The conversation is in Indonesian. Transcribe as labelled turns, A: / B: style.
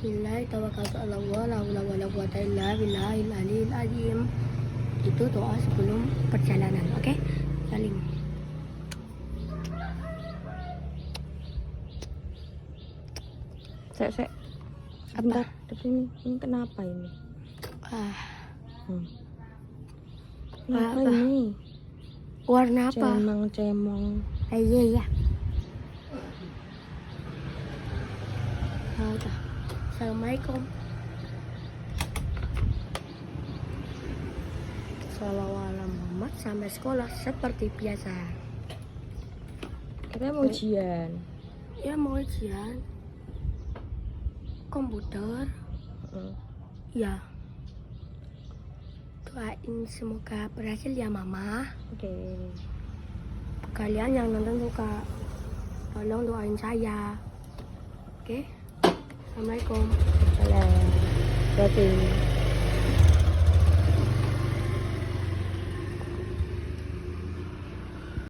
A: Bismillahirrahmanirrahim. Itu doa sebelum perjalanan, oke? Saling.
B: Sek. Sebentar, tapi ini kenapa ini? Kenapa
A: Apa?
B: ini?
A: Warna apa?
B: Cemong.
A: Iya. Udah. Assalamualaikum. Salawat Muhammad sampai sekolah seperti biasa.
B: Katanya mau ujian.
A: Ya mau ujian komputer. Ya. Doain semoga berhasil ya Mama.
B: Oke.
A: Kalian yang nonton juga tolong doain saya. Oke. Assalamualaikum.
B: Salam. Berarti